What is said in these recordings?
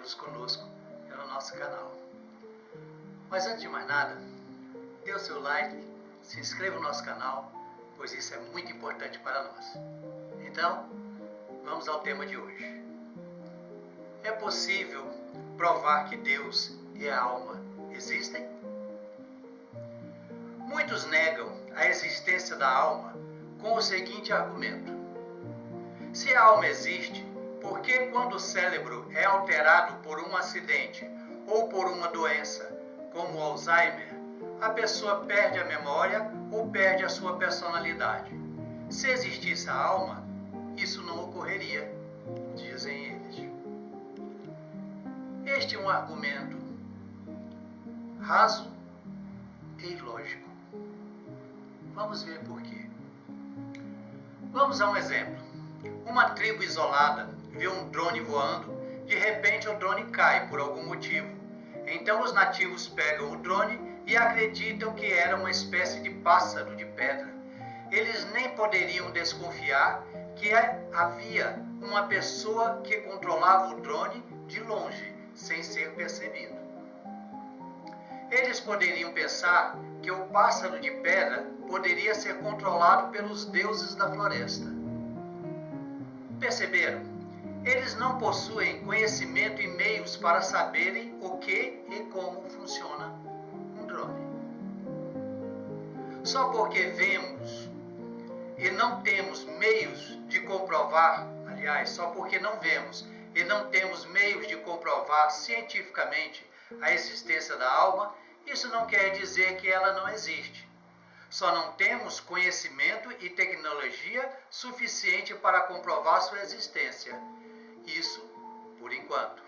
Deus conosco pelo nosso canal. Mas antes de mais nada, dê o seu like, se inscreva no nosso canal, pois isso é muito importante para nós. Então, vamos ao tema de hoje. É possível provar que Deus e a alma existem? Muitos negam a existência da alma com o seguinte argumento: se a alma existe, por que quando o cérebro é alterado por um acidente ou por uma doença, como o Alzheimer, a pessoa perde a memória ou perde a sua personalidade? Se existisse a alma, isso não ocorreria, dizem eles. Este é um argumento raso e ilógico. Vamos ver por quê. Vamos a um exemplo. Uma tribo isolada vê um drone voando, de repente o drone cai por algum motivo. Então os nativos pegam o drone e acreditam que era uma espécie de pássaro de pedra. Eles nem poderiam desconfiar que havia uma pessoa que controlava o drone de longe, sem ser percebido. Eles poderiam pensar que o pássaro de pedra poderia ser controlado pelos deuses da floresta. Perceberam? Eles não possuem conhecimento e meios para saberem o que e como funciona um drone. Só porque vemos e não temos meios de comprovar, aliás, só porque não vemos e não temos meios de comprovar cientificamente a existência da alma, isso não quer dizer que ela não existe. Só não temos conhecimento e tecnologia suficiente para comprovar sua existência. Isso, por enquanto.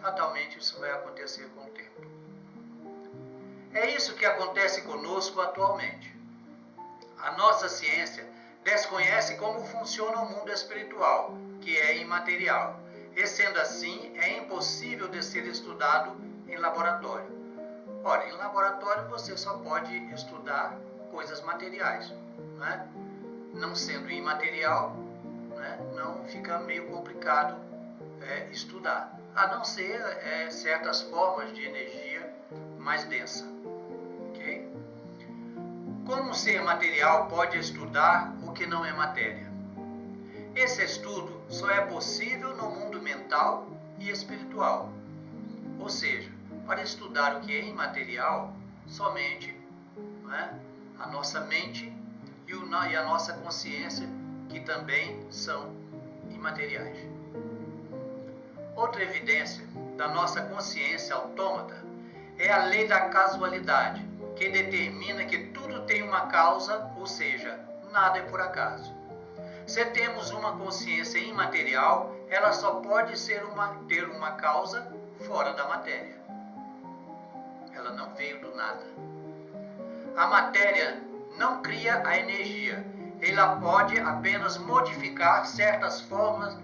Fatalmente isso vai acontecer com o tempo. É isso que acontece conosco atualmente. A nossa ciência desconhece como funciona o mundo espiritual, que é imaterial. E sendo assim, é impossível de ser estudado em laboratório. Ora, em laboratório você só pode estudar coisas materiais, né? Não sendo imaterial, né? Não fica meio complicado estudar, a não ser certas formas de energia mais densa. Okay? Como um ser material pode estudar o que não é matéria? Esse estudo só é possível no mundo mental e espiritual. Ou seja, para estudar o que é imaterial, somente a nossa mente e a nossa consciência, que também são imateriais. Outra evidência da nossa consciência autômata é a lei da casualidade, que determina que tudo tem uma causa, ou seja, nada é por acaso. Se temos uma consciência imaterial, ela só pode ter uma causa fora da matéria. Ela não veio do nada. A matéria não cria a energia. Ela pode apenas modificar certas formas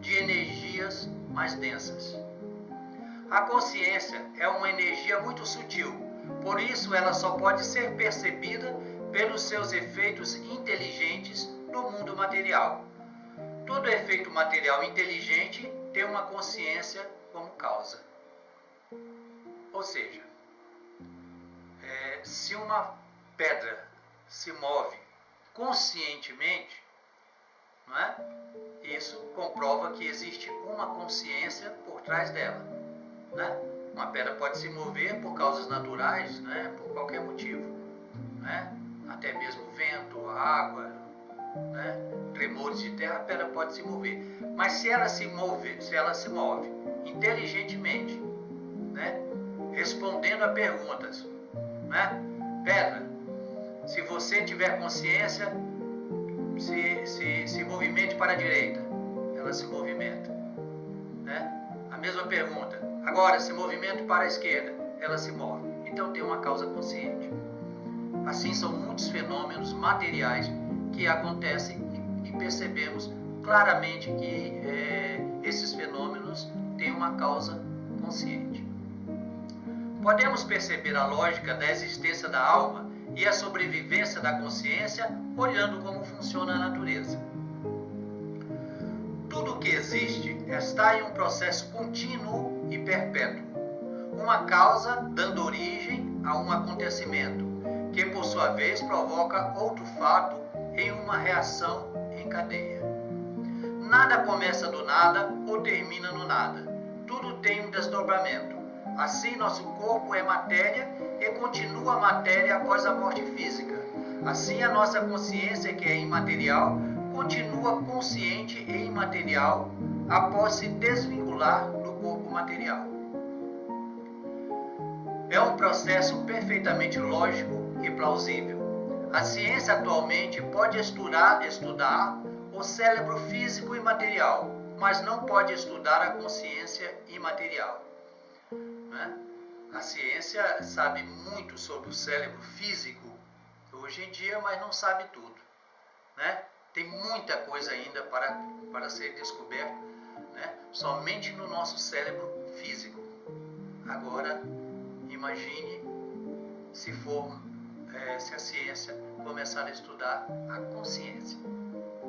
de energias mais densas. A consciência é uma energia muito sutil, por isso ela só pode ser percebida pelos seus efeitos inteligentes no mundo material. Todo efeito material inteligente tem uma consciência como causa. Ou seja, se uma pedra se move conscientemente, não é? Isso comprova que existe uma consciência por trás dela. Né? Uma pedra pode se mover por causas naturais, né? Por qualquer motivo. Né? Até mesmo vento, água, né? Tremores de terra, a pedra pode se mover. Mas se ela se move inteligentemente, né? Respondendo a perguntas, né? Pedra, se você tiver consciência, se movimente para a direita, ela se movimenta, né? A mesma pergunta, agora se movimento para a esquerda, ela se move. Então tem uma causa consciente. Assim são muitos fenômenos materiais que acontecem e percebemos claramente que esses fenômenos têm uma causa consciente. Podemos perceber a lógica da existência da alma e a sobrevivência da consciência olhando como funciona a natureza. Tudo o que existe está em um processo contínuo e perpétuo. Uma causa dando origem a um acontecimento, que por sua vez provoca outro fato em uma reação em cadeia. Nada começa do nada ou termina no nada. Tudo tem um desdobramento. Assim, nosso corpo é matéria e continua matéria após a morte física. Assim, a nossa consciência, que é imaterial, continua consciente e imaterial após se desvincular do corpo material. É um processo perfeitamente lógico e plausível. A ciência atualmente pode estudar o cérebro físico e material, mas não pode estudar a consciência imaterial. Né? A ciência sabe muito sobre o cérebro físico hoje em dia, mas não sabe tudo. Né? Tem muita coisa ainda para ser descoberto, né? Somente no nosso cérebro físico. Agora, imagine se a ciência começar a estudar a consciência,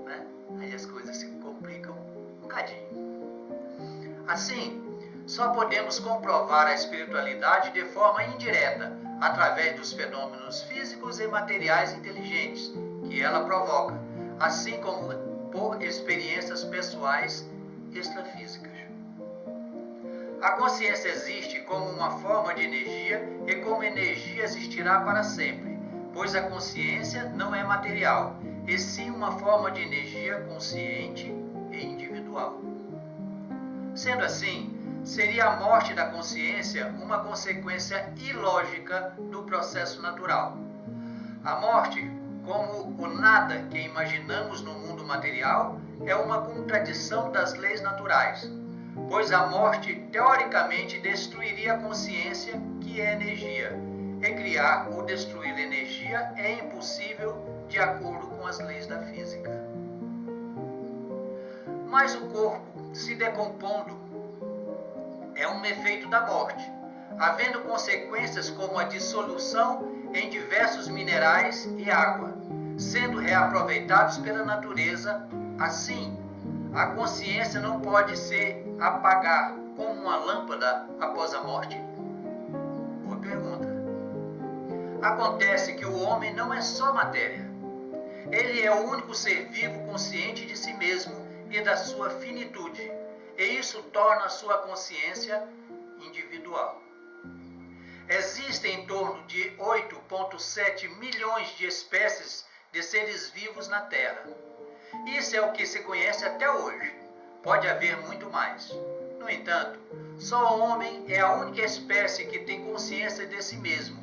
né? Aí as coisas se complicam um bocadinho. Assim, só podemos comprovar a espiritualidade de forma indireta, através dos fenômenos físicos e materiais inteligentes que ela provoca, assim como por experiências pessoais extrafísicas. A consciência existe como uma forma de energia e como energia existirá para sempre, pois a consciência não é material, e sim uma forma de energia consciente e individual. Sendo assim, seria a morte da consciência uma consequência ilógica do processo natural. A morte, como o nada que imaginamos no mundo material, é uma contradição das leis naturais, pois a morte teoricamente destruiria a consciência, que é energia, e criar ou destruir energia é impossível de acordo com as leis da física. Mas o corpo, se decompondo, é um efeito da morte, havendo consequências como a dissolução em diversos minerais e água, sendo reaproveitados pela natureza. Assim, a consciência não pode se apagar como uma lâmpada após a morte? Boa pergunta. Acontece que o homem não é só matéria. Ele é o único ser vivo consciente de si mesmo e da sua finitude, e isso torna a sua consciência individual. Existem em torno de 8,7 milhões de espécies de seres vivos na Terra. Isso é o que se conhece até hoje. Pode haver muito mais. No entanto, só o homem é a única espécie que tem consciência de si mesmo,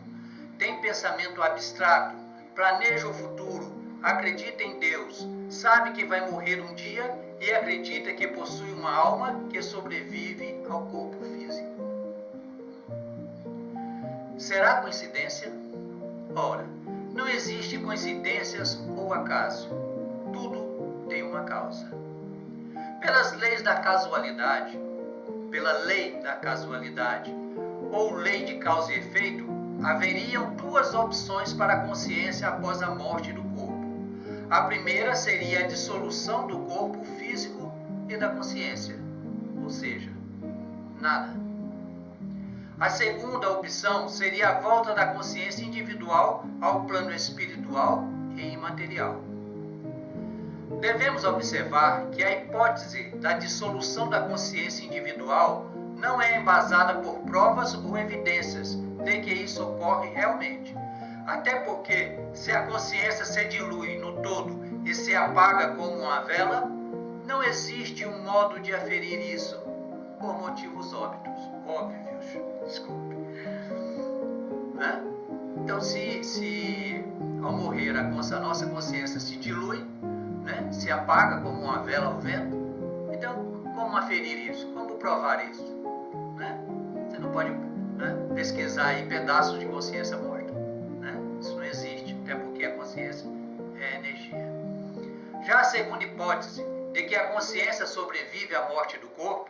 tem pensamento abstrato, planeja o futuro, acredita em Deus, sabe que vai morrer um dia e acredita que possui uma alma que sobrevive ao corpo físico. Será coincidência? Ora, não existe coincidências ou acaso. Tudo tem uma causa. Pelas leis da casualidade, pela lei da casualidade ou lei de causa e efeito, haveriam duas opções para a consciência após a morte do corpo. A primeira seria a dissolução do corpo físico e da consciência, ou seja, nada. A segunda opção seria a volta da consciência individual ao plano espiritual e imaterial. Devemos observar que a hipótese da dissolução da consciência individual não é embasada por provas ou evidências de que isso ocorre realmente. Até porque, se a consciência se dilui no todo e se apaga como uma vela, não existe um modo de aferir isso por motivos óbvios. Desculpe. Né? Então, se ao morrer a nossa consciência se dilui, né? Se apaga como uma vela ao vento, então como aferir isso? Como provar isso? Né? Você não pode, né, pesquisar aí pedaços de consciência morta. Né? Isso não existe, até porque a consciência é energia. Já a segunda hipótese, de que a consciência sobrevive à morte do corpo,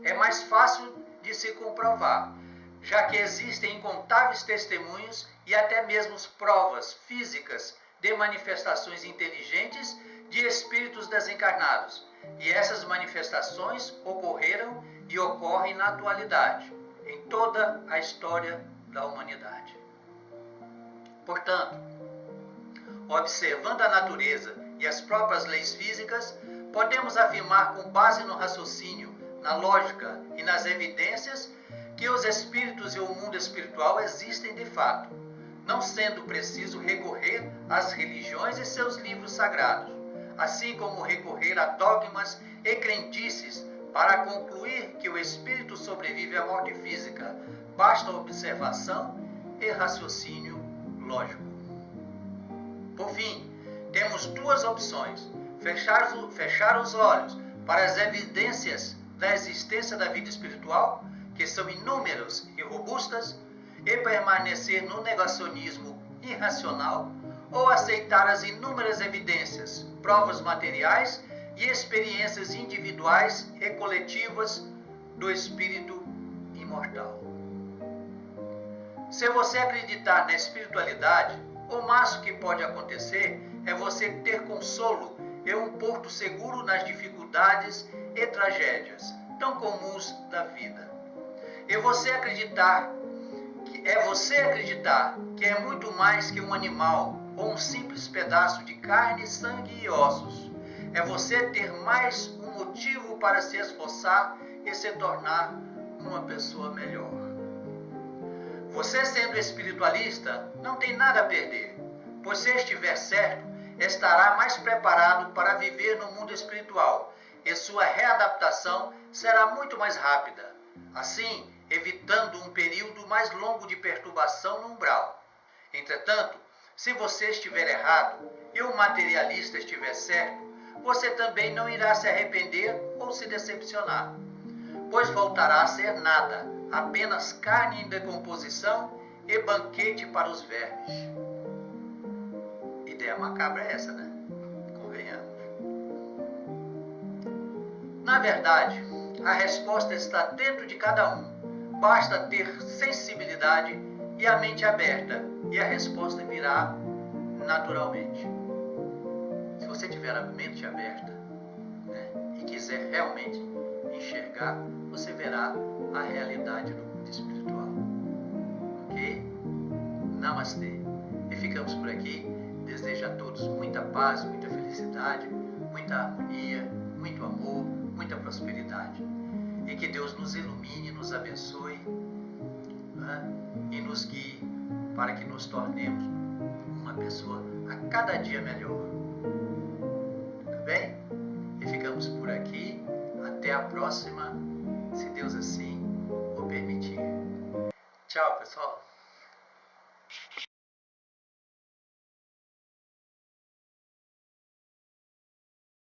é mais fácil de se comprovar, já que existem incontáveis testemunhos e até mesmo provas físicas de manifestações inteligentes de espíritos desencarnados, E essas manifestações ocorreram e ocorrem na atualidade, em toda a história da humanidade. Portanto, observando a natureza e as próprias leis físicas, podemos afirmar com base no raciocínio, na lógica e nas evidências que os espíritos e o mundo espiritual existem de fato, não sendo preciso recorrer às religiões e seus livros sagrados, assim como recorrer a dogmas e crendices para concluir que o espírito sobrevive à morte física. Basta observação e raciocínio lógico. Por fim, temos duas opções: fechar os olhos para as evidências da existência da vida espiritual, que são inúmeras e robustas, e permanecer no negacionismo irracional, ou aceitar as inúmeras evidências, provas materiais e experiências individuais e coletivas do espírito imortal. Se você acreditar na espiritualidade, o máximo que pode acontecer é você ter consolo e um porto seguro nas dificuldades e tragédias tão comuns da vida. É você acreditar que é muito mais que um animal ou um simples pedaço de carne, sangue e ossos. É você ter mais um motivo para se esforçar e se tornar uma pessoa melhor. Você, sendo espiritualista, não tem nada a perder, pois se estiver certo, estará mais preparado para viver no mundo espiritual e sua readaptação será muito mais rápida, assim evitando um período mais longo de perturbação no umbral. Entretanto, se você estiver errado e o materialista estiver certo, você também não irá se arrepender ou se decepcionar, pois voltará a ser nada, apenas carne em decomposição e banquete para os vermes. Ideia macabra é essa, né? Convenhamos. Na verdade, a resposta está dentro de cada um. Basta ter sensibilidade e a mente aberta, e a resposta virá naturalmente. Se você tiver a mente aberta, né, e quiser realmente enxergar, você verá a realidade do mundo espiritual. Ok? Namastê. E ficamos por aqui. Desejo a todos muita paz, muita felicidade, muita harmonia, muito amor, muita prosperidade. E que Deus nos ilumine, nos abençoe, né, e nos guie para que nos tornemos uma pessoa a cada dia melhor. Tudo bem? E ficamos por aqui. Até a próxima, se Deus assim o permitir. Tchau, pessoal.